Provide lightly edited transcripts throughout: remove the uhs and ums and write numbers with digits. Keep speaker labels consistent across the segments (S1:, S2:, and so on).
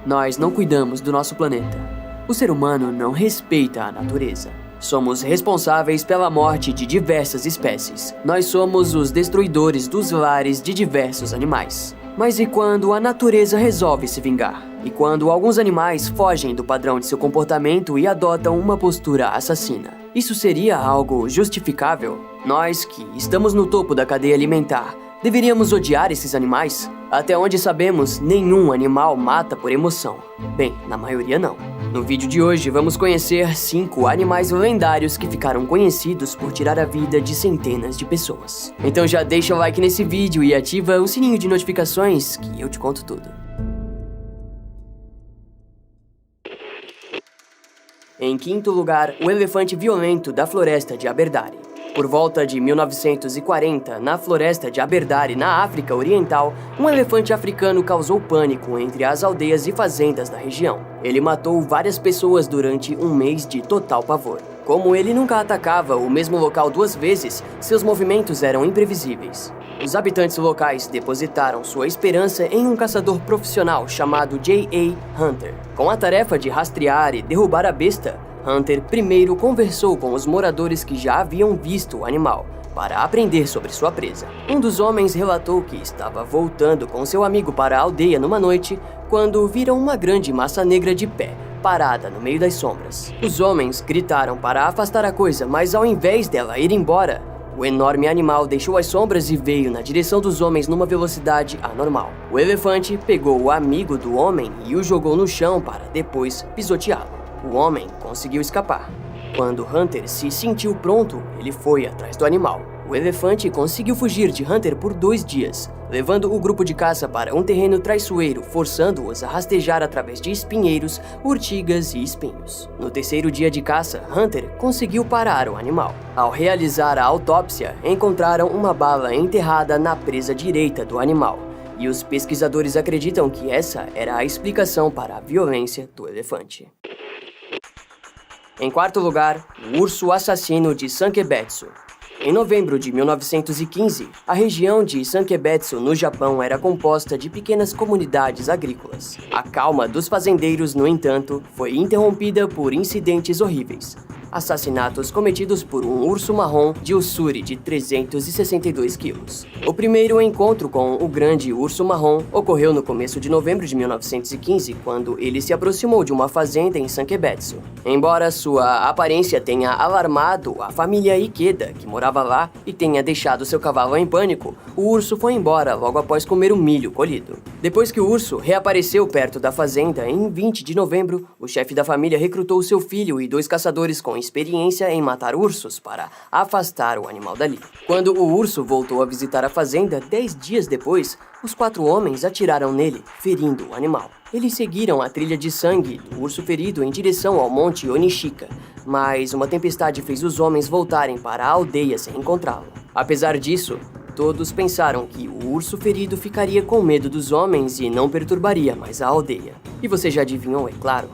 S1: nós não cuidamos do nosso planeta. O ser humano não respeita a natureza. Somos responsáveis pela morte de diversas espécies. Nós somos os destruidores dos lares de diversos animais. Mas e quando a natureza resolve se vingar? E quando alguns animais fogem do padrão de seu comportamento e adotam uma postura assassina? Isso seria algo justificável? Nós, que estamos no topo da cadeia alimentar, deveríamos odiar esses animais? Até onde sabemos, nenhum animal mata por emoção. Bem, na maioria não. No vídeo de hoje, vamos conhecer 5 animais lendários que ficaram conhecidos por tirar a vida de centenas de pessoas. Então já deixa o like nesse vídeo e ativa o sininho de notificações que eu te conto tudo. Em quinto lugar, o elefante violento da floresta de Aberdare. Por volta de 1940, na floresta de Aberdare, na África Oriental, um elefante africano causou pânico entre as aldeias e fazendas da região. Ele matou várias pessoas durante um mês de total pavor. Como ele nunca atacava o mesmo local 2 vezes, seus movimentos eram imprevisíveis. Os habitantes locais depositaram sua esperança em um caçador profissional chamado J.A. Hunter. Com a tarefa de rastrear e derrubar a besta, Hunter primeiro conversou com os moradores que já haviam visto o animal, para aprender sobre sua presa. Um dos homens relatou que estava voltando com seu amigo para a aldeia numa noite, quando viram uma grande massa negra de pé, parada no meio das sombras. Os homens gritaram para afastar a coisa, mas ao invés dela ir embora, o enorme animal deixou as sombras e veio na direção dos homens numa velocidade anormal. O elefante pegou o amigo do homem e o jogou no chão para depois pisoteá-lo. O homem conseguiu escapar. Quando Hunter se sentiu pronto, ele foi atrás do animal. O elefante conseguiu fugir de Hunter por 2 dias, levando o grupo de caça para um terreno traiçoeiro, forçando-os a rastejar através de espinheiros, urtigas e espinhos. No 3º dia de caça, Hunter conseguiu parar o animal. Ao realizar a autópsia, encontraram uma bala enterrada na presa direita do animal, e os pesquisadores acreditam que essa era a explicação para a violência do elefante. Em quarto lugar, o urso assassino de Sankebetsu. Em novembro de 1915, a região de Sankebetsu, no Japão, era composta de pequenas comunidades agrícolas. A calma dos fazendeiros, no entanto, foi interrompida por incidentes horríveis. Assassinatos cometidos por um urso marrom de Ussuri de 362 quilos. O primeiro encontro com o grande urso marrom ocorreu no começo de novembro de 1915, quando ele se aproximou de uma fazenda em Sankebetsu. Embora sua aparência tenha alarmado a família Ikeda, que morava lá, e tenha deixado seu cavalo em pânico, o urso foi embora logo após comer o milho colhido. Depois que o urso reapareceu perto da fazenda em 20 de novembro, o chefe da família recrutou seu filho e 2 caçadores com experiência em matar ursos para afastar o animal dali. Quando o urso voltou a visitar a fazenda 10 dias depois, os 4 homens atiraram nele, ferindo o animal. Eles seguiram a trilha de sangue do urso ferido em direção ao monte Onishika, mas uma tempestade fez os homens voltarem para a aldeia sem encontrá-lo. Apesar disso, todos pensaram que o urso ferido ficaria com medo dos homens e não perturbaria mais a aldeia. E você já adivinhou, é claro?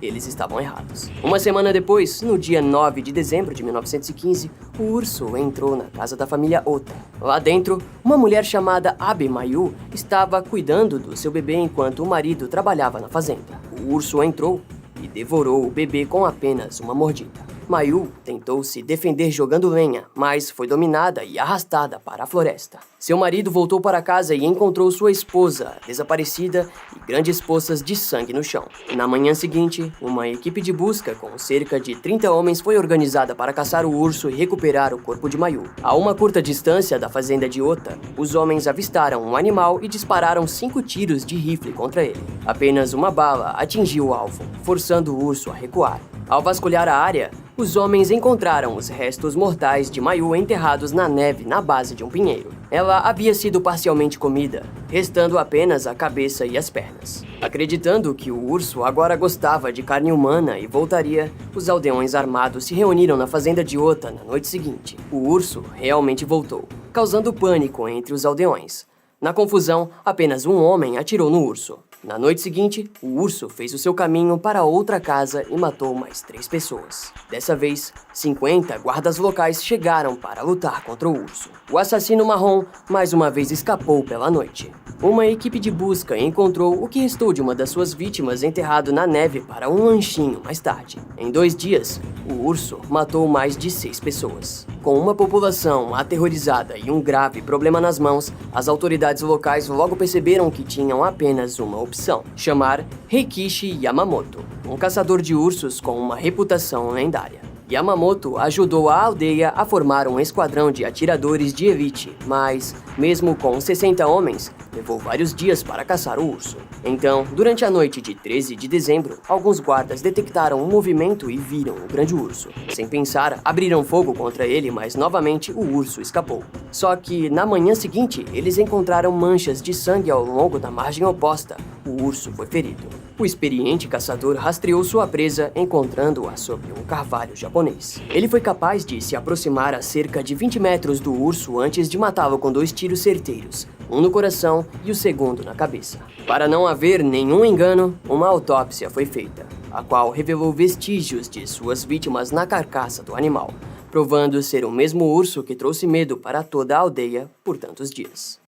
S1: Eles estavam errados. Uma semana depois, no dia 9 de dezembro de 1915, o urso entrou na casa da família Ota. Lá dentro, uma mulher chamada Abe Mayu estava cuidando do seu bebê enquanto o marido trabalhava na fazenda. O urso entrou e devorou o bebê com apenas uma mordida. Mayu tentou se defender jogando lenha, mas foi dominada e arrastada para a floresta. Seu marido voltou para casa e encontrou sua esposa desaparecida e grandes poças de sangue no chão. Na manhã seguinte, uma equipe de busca com cerca de 30 homens foi organizada para caçar o urso e recuperar o corpo de Mayu. A uma curta distância da fazenda de Ota, os homens avistaram um animal e dispararam 5 tiros de rifle contra ele. Apenas uma bala atingiu o alvo, forçando o urso a recuar. Ao vasculhar a área, os homens encontraram os restos mortais de Mayu enterrados na neve na base de um pinheiro. Ela havia sido parcialmente comida, restando apenas a cabeça e as pernas. Acreditando que o urso agora gostava de carne humana e voltaria, os aldeões armados se reuniram na fazenda de Ota na noite seguinte. O urso realmente voltou, causando pânico entre os aldeões. Na confusão, apenas um homem atirou no urso. Na noite seguinte, o urso fez o seu caminho para outra casa e matou mais 3 pessoas. Dessa vez, 50 guardas locais chegaram para lutar contra o urso. O assassino marrom mais uma vez escapou pela noite. Uma equipe de busca encontrou o que restou de uma das suas vítimas enterrado na neve para um lanchinho mais tarde. Em 2 dias, o urso matou mais de 6 pessoas. Com uma população aterrorizada e um grave problema nas mãos, as autoridades locais logo perceberam que tinham apenas uma opção: chamar Heikishi Yamamoto, um caçador de ursos com uma reputação lendária. Yamamoto ajudou a aldeia a formar um esquadrão de atiradores de elite, mas, mesmo com 60 homens, levou vários dias para caçar o urso. Então, durante a noite de 13 de dezembro, alguns guardas detectaram um movimento e viram o grande urso. Sem pensar, abriram fogo contra ele, mas novamente o urso escapou. Só que, na manhã seguinte, eles encontraram manchas de sangue ao longo da margem oposta. O urso foi ferido. O experiente caçador rastreou sua presa, encontrando-a sob um carvalho japonês. Ele foi capaz de se aproximar a cerca de 20 metros do urso antes de matá-lo com 2 tiros certeiros, um no coração e o segundo na cabeça. Para não haver nenhum engano, uma autópsia foi feita, a qual revelou vestígios de suas vítimas na carcaça do animal, provando ser o mesmo urso que trouxe medo para toda a aldeia por tantos dias.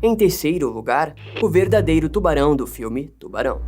S1: Em terceiro lugar, o verdadeiro tubarão do filme Tubarão.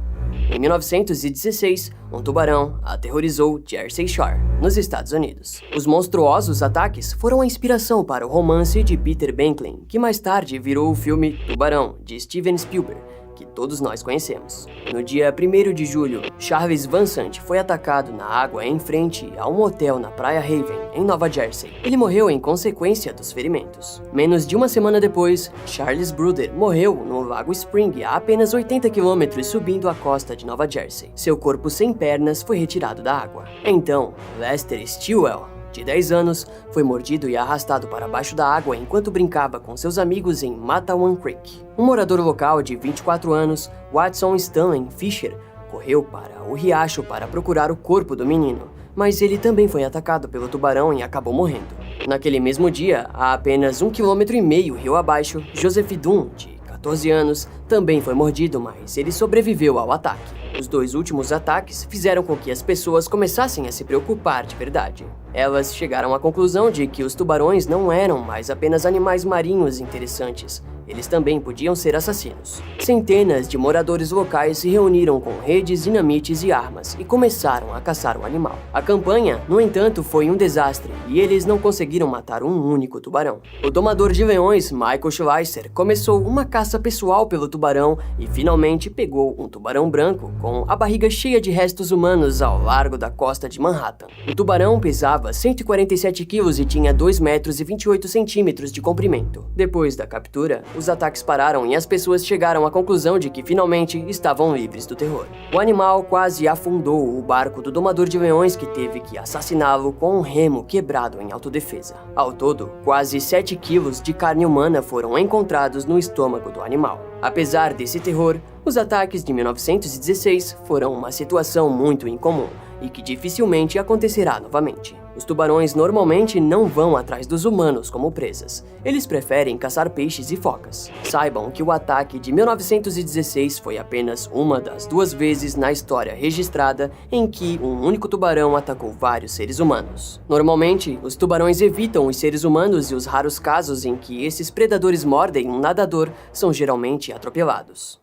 S1: Em 1916, um tubarão aterrorizou Jersey Shore, nos Estados Unidos. Os monstruosos ataques foram a inspiração para o romance de Peter Benkley, que mais tarde virou o filme Tubarão, de Steven Spielberg, que todos nós conhecemos. No dia 1º de julho, Charles Van Sant foi atacado na água em frente a um hotel na Praia Haven, em Nova Jersey. Ele morreu em consequência dos ferimentos. Menos de uma semana depois, Charles Bruder morreu no Lago Spring, a apenas 80 km subindo a costa de Nova Jersey. Seu corpo sem pernas foi retirado da água. Então, Lester Stilwell, de 10 anos, foi mordido e arrastado para baixo da água enquanto brincava com seus amigos em Matawan Creek. Um morador local de 24 anos, Watson Stanley Fisher, correu para o riacho para procurar o corpo do menino, mas ele também foi atacado pelo tubarão e acabou morrendo. Naquele mesmo dia, a apenas 1,5 km rio abaixo, Joseph Dunn, de 14 anos, também foi mordido, mas ele sobreviveu ao ataque. Os 2 últimos ataques fizeram com que as pessoas começassem a se preocupar de verdade. Elas chegaram à conclusão de que os tubarões não eram mais apenas animais marinhos interessantes, eles também podiam ser assassinos. Centenas de moradores locais se reuniram com redes, dinamites e armas e começaram a caçar o animal. A campanha, no entanto, foi um desastre e eles não conseguiram matar um único tubarão. O domador de leões, Michael Schweitzer, começou uma caça pessoal pelo tubarão e finalmente pegou um tubarão branco com a barriga cheia de restos humanos ao largo da costa de Manhattan. O tubarão pesava 147 quilos e tinha 2 metros e 28 centímetros de comprimento. Depois da captura, os ataques pararam e as pessoas chegaram à conclusão de que finalmente estavam livres do terror. O animal quase afundou o barco do domador de leões, que teve que assassiná-lo com um remo quebrado em autodefesa. Ao todo, quase 7 quilos de carne humana foram encontrados no estômago do animal. Apesar desse terror, os ataques de 1916 foram uma situação muito incomum e que dificilmente acontecerá novamente. Os tubarões normalmente não vão atrás dos humanos como presas. Eles preferem caçar peixes e focas. Saibam que o ataque de 1916 foi apenas uma das 2 vezes na história registrada em que um único tubarão atacou vários seres humanos. Normalmente, os tubarões evitam os seres humanos e os raros casos em que esses predadores mordem um nadador são geralmente atropelados.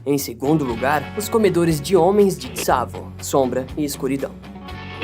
S1: Em segundo lugar, os comedores de homens de Tsavo, sombra e escuridão.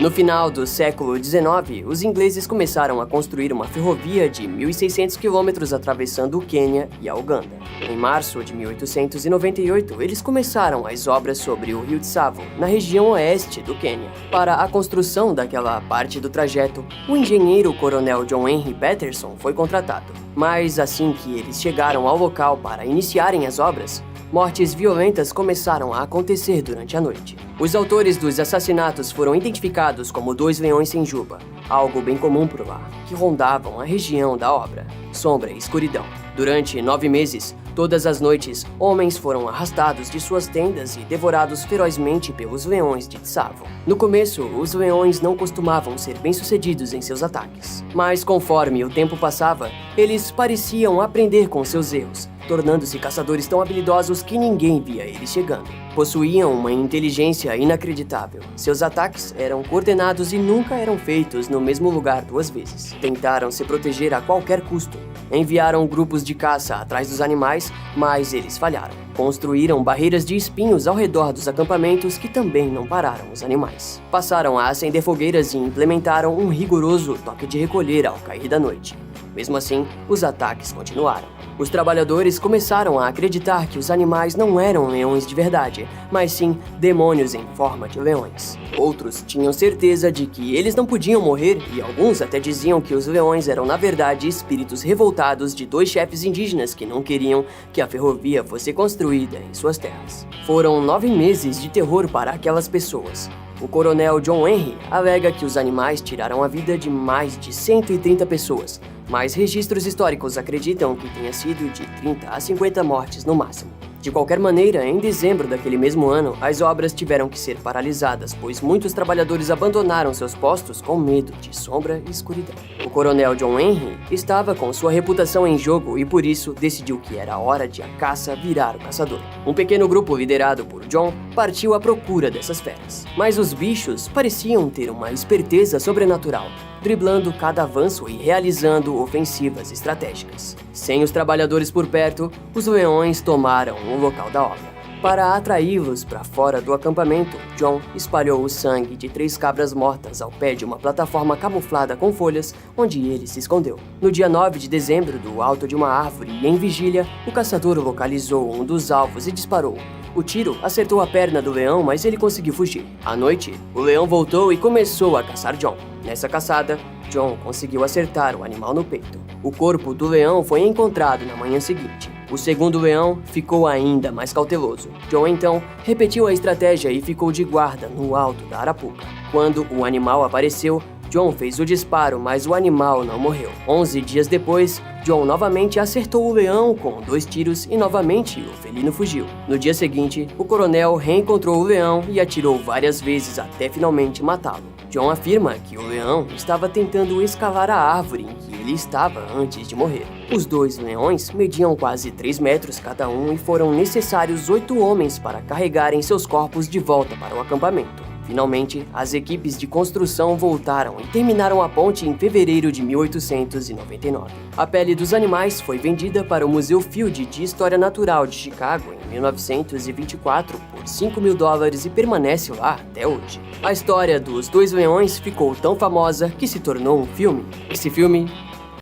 S1: No final do século XIX, os ingleses começaram a construir uma ferrovia de 1.600 quilômetros atravessando o Quênia e a Uganda. Em março de 1898, eles começaram as obras sobre o rio Tsavo, na região oeste do Quênia. Para a construção daquela parte do trajeto, o engenheiro coronel John Henry Patterson foi contratado. Mas assim que eles chegaram ao local para iniciarem as obras, mortes violentas começaram a acontecer durante a noite. Os autores dos assassinatos foram identificados como 2 leões sem juba, algo bem comum por lá, que rondavam a região da obra, sombra e escuridão. Durante 9 meses, Todas as noites, homens foram arrastados de suas tendas e devorados ferozmente pelos leões de Tsavo. No começo, os leões não costumavam ser bem-sucedidos em seus ataques, mas conforme o tempo passava, eles pareciam aprender com seus erros, tornando-se caçadores tão habilidosos que ninguém via eles chegando. Possuíam uma inteligência inacreditável. Seus ataques eram coordenados e nunca eram feitos no mesmo lugar duas vezes. Tentaram se proteger a qualquer custo. Enviaram grupos de caça atrás dos animais, mas eles falharam. Construíram barreiras de espinhos ao redor dos acampamentos que também não pararam os animais. Passaram a acender fogueiras e implementaram um rigoroso toque de recolher ao cair da noite. Mesmo assim, os ataques continuaram. Os trabalhadores começaram a acreditar que os animais não eram leões de verdade, mas sim demônios em forma de leões. Outros tinham certeza de que eles não podiam morrer e alguns até diziam que os leões eram na verdade espíritos revoltados de dois chefes indígenas que não queriam que a ferrovia fosse construída em suas terras. Foram 9 meses de terror para aquelas pessoas. O coronel John Henry alega que os animais tiraram a vida de mais de 130 pessoas, mas registros históricos acreditam que tenha sido de 30 a 50 mortes no máximo. De qualquer maneira, em dezembro daquele mesmo ano, as obras tiveram que ser paralisadas, pois muitos trabalhadores abandonaram seus postos com medo de sombra e escuridão. O coronel John Henry estava com sua reputação em jogo e por isso decidiu que era hora de a caça virar o caçador. Um pequeno grupo liderado por John partiu à procura dessas feras. Mas os bichos pareciam ter uma esperteza sobrenatural, driblando cada avanço e realizando ofensivas estratégicas. Sem os trabalhadores por perto, os leões tomaram o local da obra. Para atraí-los para fora do acampamento, John espalhou o sangue de 3 cabras mortas ao pé de uma plataforma camuflada com folhas, onde ele se escondeu. No dia 9 de dezembro, do alto de uma árvore e em vigília, o caçador localizou um dos alvos e disparou. O tiro acertou a perna do leão, mas ele conseguiu fugir. À noite, o leão voltou e começou a caçar John. Nessa caçada, John conseguiu acertar o animal no peito. O corpo do leão foi encontrado na manhã seguinte. O segundo leão ficou ainda mais cauteloso. John então repetiu a estratégia e ficou de guarda no alto da arapuca. Quando o animal apareceu, John fez o disparo, mas o animal não morreu. 11 dias depois, John novamente acertou o leão com 2 tiros e novamente o felino fugiu. No dia seguinte, o coronel reencontrou o leão e atirou várias vezes até finalmente matá-lo. John afirma que o leão estava tentando escalar a árvore em que ele estava antes de morrer. Os 2 leões mediam quase 3 metros cada um e foram necessários 8 homens para carregarem seus corpos de volta para o acampamento. Finalmente, as equipes de construção voltaram e terminaram a ponte em fevereiro de 1899. A pele dos animais foi vendida para o Museu Field de História Natural de Chicago em 1924 por $5.000 e permanece lá até hoje. A história dos 2 leões ficou tão famosa que se tornou um filme. Esse filme,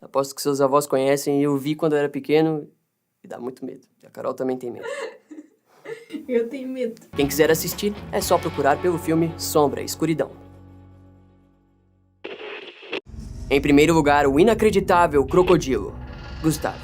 S1: aposto que seus avós conhecem e eu vi quando eu era pequeno e dá muito medo. A Carol também tem medo.
S2: Eu tenho medo.
S1: Quem quiser assistir, é só procurar pelo filme Sombra e Escuridão. Em primeiro lugar, o inacreditável Crocodilo, Gustav,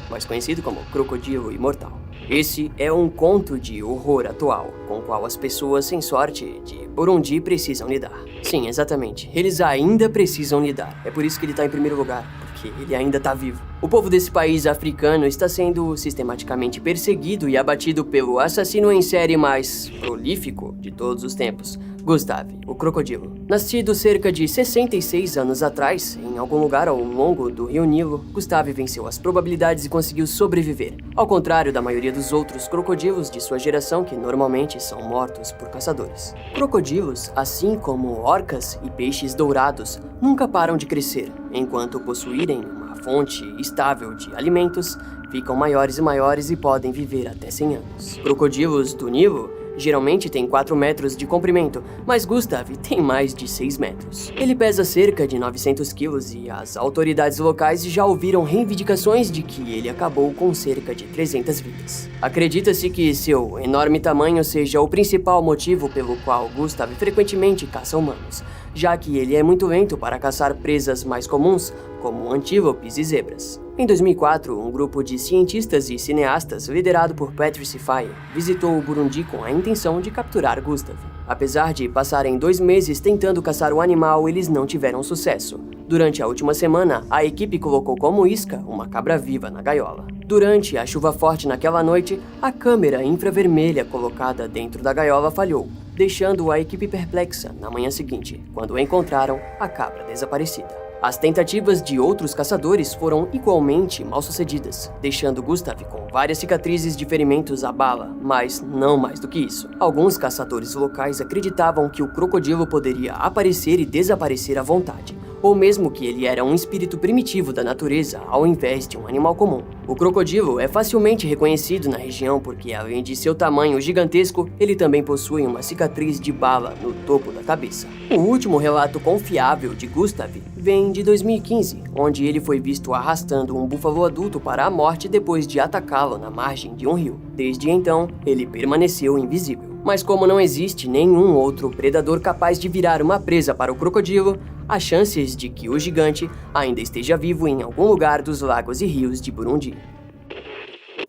S1: mais conhecido como Crocodilo Imortal. Esse é um conto de horror atual, com o qual as pessoas sem sorte de Burundi precisam lidar. Sim, exatamente, eles ainda precisam lidar. É por isso que ele tá em primeiro lugar, porque ele ainda tá vivo. O povo desse país africano está sendo sistematicamente perseguido e abatido pelo assassino em série mais prolífico de todos os tempos, Gustav, o Crocodilo. Nascido cerca de 66 anos atrás, em algum lugar ao longo do rio Nilo, Gustav venceu as probabilidades e conseguiu sobreviver, ao contrário da maioria dos outros crocodilos de sua geração que normalmente são mortos por caçadores. Crocodilos, assim como orcas e peixes dourados, nunca param de crescer, enquanto possuírem uma fonte estável de alimentos, ficam maiores e maiores e podem viver até 100 anos. Crocodilos do Nilo geralmente têm 4 metros de comprimento, mas Gustav tem mais de 6 metros. Ele pesa cerca de 900 quilos e as autoridades locais já ouviram reivindicações de que ele acabou com cerca de 300 vidas. Acredita-se que seu enorme tamanho seja o principal motivo pelo qual Gustav frequentemente caça humanos, já que ele é muito lento para caçar presas mais comuns, como antílopes e zebras. Em 2004, um grupo de cientistas e cineastas, liderado por Patrice Faye, visitou o Burundi com a intenção de capturar Gustav. Apesar de passarem 2 meses tentando caçar o animal, eles não tiveram sucesso. Durante a última semana, a equipe colocou como isca uma cabra viva na gaiola. Durante a chuva forte naquela noite, a câmera infravermelha colocada dentro da gaiola falhou, deixando a equipe perplexa na manhã seguinte, quando encontraram a cabra desaparecida. As tentativas de outros caçadores foram igualmente mal-sucedidas, deixando Gustav com várias cicatrizes de ferimentos à bala, mas não mais do que isso. Alguns caçadores locais acreditavam que o crocodilo poderia aparecer e desaparecer à vontade, ou mesmo que ele era um espírito primitivo da natureza ao invés de um animal comum. O crocodilo é facilmente reconhecido na região porque, além de seu tamanho gigantesco, ele também possui uma cicatriz de bala no topo da cabeça. O último relato confiável de Gustav vem de 2015, onde ele foi visto arrastando um búfalo adulto para a morte depois de atacá-lo na margem de um rio. Desde então, ele permaneceu invisível. Mas como não existe nenhum outro predador capaz de virar uma presa para o crocodilo, há chances de que o gigante ainda esteja vivo em algum lugar dos lagos e rios de Burundi.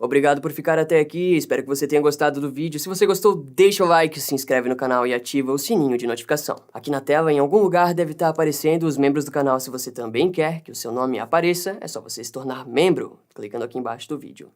S1: Obrigado por ficar até aqui, espero que você tenha gostado do vídeo. Se você gostou, deixa o like, se inscreve no canal e ativa o sininho de notificação. Aqui na tela, em algum lugar, deve estar aparecendo os membros do canal. Se você também quer que o seu nome apareça, é só você se tornar membro, clicando aqui embaixo do vídeo.